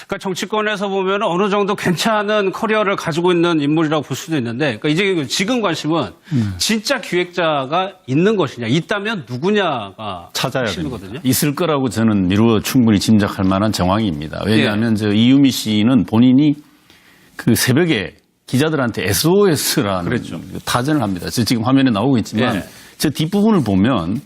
그러니까 정치권에서 보면 어느 정도 괜찮은 커리어를 가지고 있는 인물이라고 볼 수도 있는데, 그러니까 이제 지금 관심은 진짜 기획자가 있는 것이냐, 있다면 누구냐가 찾아야 핵심이거든요. 됩니다. 있을 거라고 저는 미루어 충분히 짐작할 만한 정황입니다. 왜냐하면 저 이유미 씨는 본인이 그 새벽에 기자들한테 SOS라는 그랬죠. 타전을 합니다. 저 지금 화면에 나오고 있지만 예. 저 뒷부분을 보면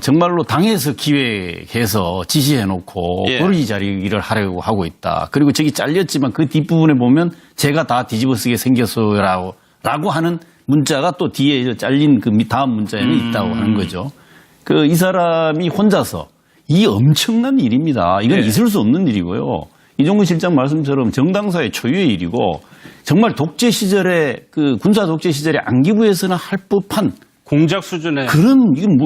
정말로 당에서 기획해서 지시해놓고 예. 도리 자리를 하려고 하고 있다. 그리고 저기 잘렸지만 그 뒷부분에 보면 제가 다 뒤집어 쓰게 생겼어요라고 하는 문자가 또 뒤에 잘린 그 다음 문자에는 있다고 하는 거죠. 그 이 사람이 혼자서 이 엄청난 일입니다. 이건 예. 있을 수 없는 일이고요. 이종근 실장 말씀처럼 정당사의 초유의 일이고 정말 독재 시절에 그 군사 독재 시절에 안기부에서는 할 법한 공작 수준의 이건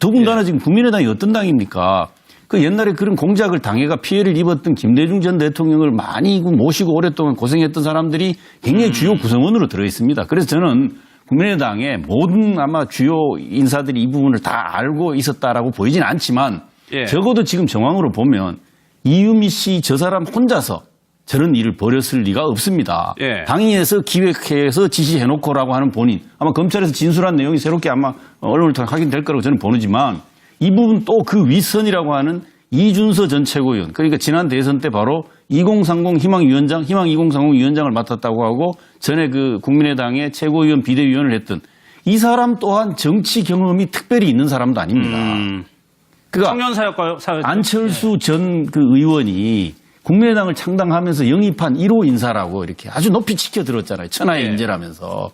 더군다나 지금 국민의당이 어떤 당입니까? 그 옛날에 그런 공작을 당해가 피해를 입었던 김대중 전 대통령을 많이 모시고 오랫동안 고생했던 사람들이 굉장히 주요 구성원으로 들어 있습니다. 그래서 저는 국민의당의 모든 아마 주요 인사들이 이 부분을 다 알고 있었다라고 보이진 않지만 예. 적어도 지금 정황으로 보면 이유미 씨 저 사람 혼자서 저런 일을 벌였을 리가 없습니다. 예. 당위에서 기획해서 지시해놓고라고 하는 본인, 아마 검찰에서 진술한 내용이 새롭게 아마 언론을 통해 확인될 거라고 저는 보지만 이 부분 또 그 윗선이라고 하는 이준서 전 최고위원, 그러니까 지난 대선 때 바로 2030 희망위원장, 희망 2030 위원장을 맡았다고 하고 전에 그 국민의당의 최고위원 비대위원을 했던 이 사람 또한 정치 경험이 특별히 있는 사람도 아닙니다. 그러니까 청년사역가요? 안철수 전 그 의원이 국민의당을 창당하면서 영입한 1호 인사라고 이렇게 아주 높이 치켜들었잖아요. 천하의 예. 인재라면서.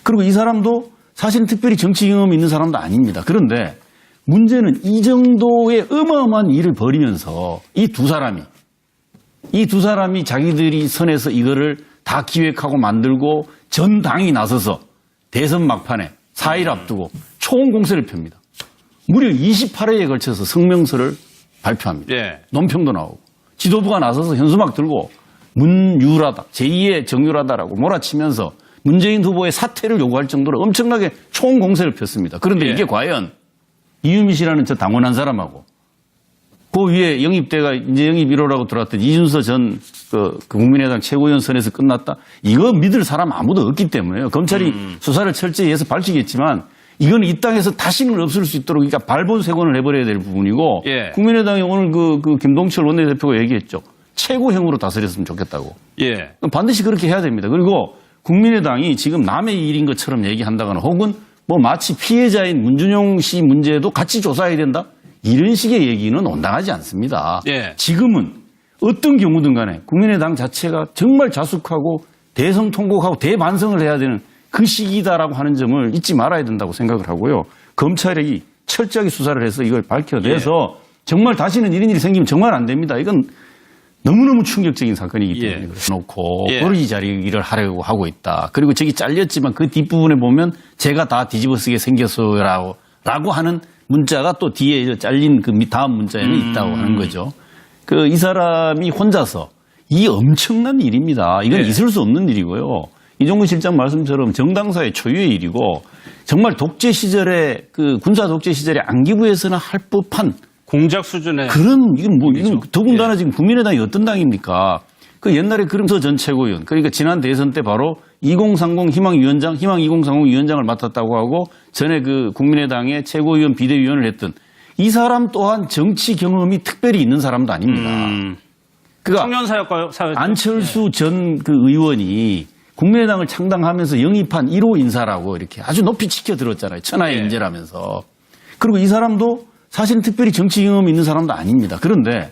그리고 이 사람도 사실 특별히 정치 경험이 있는 사람도 아닙니다. 그런데 문제는 이 정도의 어마어마한 일을 벌이면서 이 두 사람이 자기들이 선에서 이거를 다 기획하고 만들고 전 당이 나서서 대선 막판에 4일 앞두고 총공세를 펴니다. 무려 28회에 걸쳐서 성명서를 발표합니다. 예. 논평도 나오고 지도부가 나서서 현수막 들고 문유라다, 제2의 정유라다라고 몰아치면서 문재인 후보의 사퇴를 요구할 정도로 엄청나게 총공세를 폈습니다. 그런데 예. 이게 과연 이유미 씨라는 저 당원한 사람하고 그 위에 영입대가 이제 영입 1호라고 들어왔던 이준서 전 그 국민의당 최고위원 선에서 끝났다? 이거 믿을 사람 아무도 없기 때문에요. 검찰이 수사를 철저히 해서 밝히겠지만 이건 이 땅에서 다시는 없을 수 있도록 그러니까 발본색원을 해버려야 될 부분이고 예. 국민의당이 오늘 그 김동철 원내대표가 얘기했죠. 최고형으로 다스렸으면 좋겠다고. 예. 반드시 그렇게 해야 됩니다. 그리고 국민의당이 지금 남의 일인 것처럼 얘기한다거나 혹은 뭐 마치 피해자인 문준용 씨 문제도 같이 조사해야 된다? 이런 식의 얘기는 온당하지 않습니다. 예. 지금은 어떤 경우든 간에 국민의당 자체가 정말 자숙하고 대성 통곡하고 대반성을 해야 되는 그 시기다라고 하는 점을 잊지 말아야 된다고 생각을 하고요. 검찰이 철저하게 수사를 해서 이걸 밝혀내서 정말 다시는 이런 일이 생기면 정말 안 됩니다. 이건 너무너무 충격적인 사건이기 때문에 그래놓고 도리 자리를 하려고 하고 있다. 그리고 저기 잘렸지만 그 뒷부분에 보면 제가 다 뒤집어 쓰게 생겼어요라고 하는 문자가 또 뒤에 잘린 그 다음 문자에는 있다고 하는 거죠. 그 이 사람이 혼자서 이 엄청난 일입니다. 이건 있을 수 없는 일이고요. 이종근 실장 말씀처럼 정당사의 초유의 일이고 정말 독재 시절에 그 군사 독재 시절에 안기부에서는 할 법한 공작 수준의 이건 더군다나 지금 국민의당이 어떤 당입니까? 그 옛날에 그름서 전 최고위원, 그러니까 지난 대선 때 바로 2030 희망위원장, 희망 2030 위원장을 맡았다고 하고 전에 그 국민의당의 최고위원 비대위원을 했던 이 사람 또한 정치 경험이 특별히 있는 사람도 아닙니다. 그러니까 청년사역가요? 안철수 전 그 의원이 국민의당을 창당하면서 영입한 1호 인사라고 이렇게 아주 높이 치켜들었잖아요. 천하의 예. 인재라면서. 그리고 이 사람도 사실 특별히 정치 경험이 있는 사람도 아닙니다. 그런데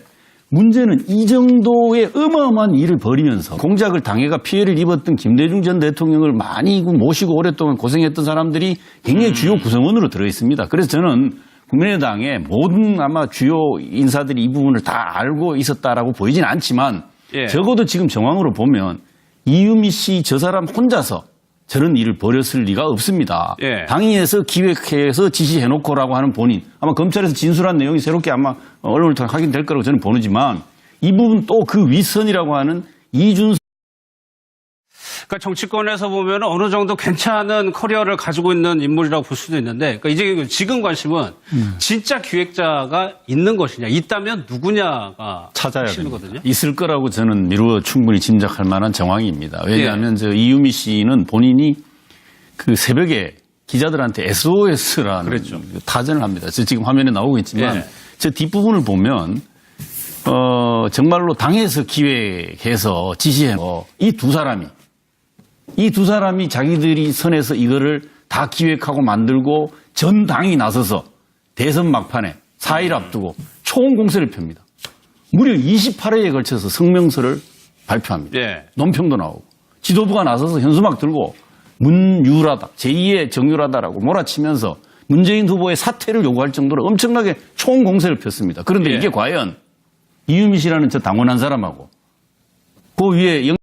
문제는 이 정도의 어마어마한 일을 벌이면서 공작을 당해가 피해를 입었던 김대중 전 대통령을 많이 모시고 오랫동안 고생했던 사람들이 굉장히 주요 구성원으로 들어 있습니다. 그래서 저는 국민의당의 모든 아마 주요 인사들이 이 부분을 다 알고 있었다라고 보이진 않지만 적어도 지금 정황으로 보면 이유미 씨 저 사람 혼자서 저런 일을 벌였을 리가 없습니다. 당위에서 기획해서 지시해놓고라고 하는 본인, 아마 검찰에서 진술한 내용이 새롭게 아마 언론을 통해 확인될 거라고 저는 보지만 이 부분 또 그 윗선이라고 하는 이준서 그러니까 정치권에서 보면 어느 정도 괜찮은 커리어를 가지고 있는 인물이라고 볼 수도 있는데, 그러니까 이제 지금 관심은 진짜 기획자가 있는 것이냐, 있다면 누구냐가 찾아야 핵심이거든요. 됩니다. 있을 거라고 저는 미루어 충분히 짐작할 만한 정황입니다. 왜냐하면 저 이유미 씨는 본인이 그 새벽에 기자들한테 SOS라는 그랬죠. 타전을 합니다. 저 지금 화면에 나오고 있지만 예. 저 뒷부분을 보면 정말로 당에서 기획해서 지시해 이 두 사람이 자기들이 선에서 이거를 다 기획하고 만들고 전 당이 나서서 대선 막판에 4일 앞두고 총공세를 펴니다. 무려 28회에 걸쳐서 성명서를 발표합니다. 예. 논평도 나오고 지도부가 나서서 현수막 들고 문유라다, 제2의 정유라다라고 몰아치면서 문재인 후보의 사퇴를 요구할 정도로 엄청나게 총공세를 폈습니다. 그런데 예. 이게 과연 이유미 씨라는 저 당원한 사람하고 그 위에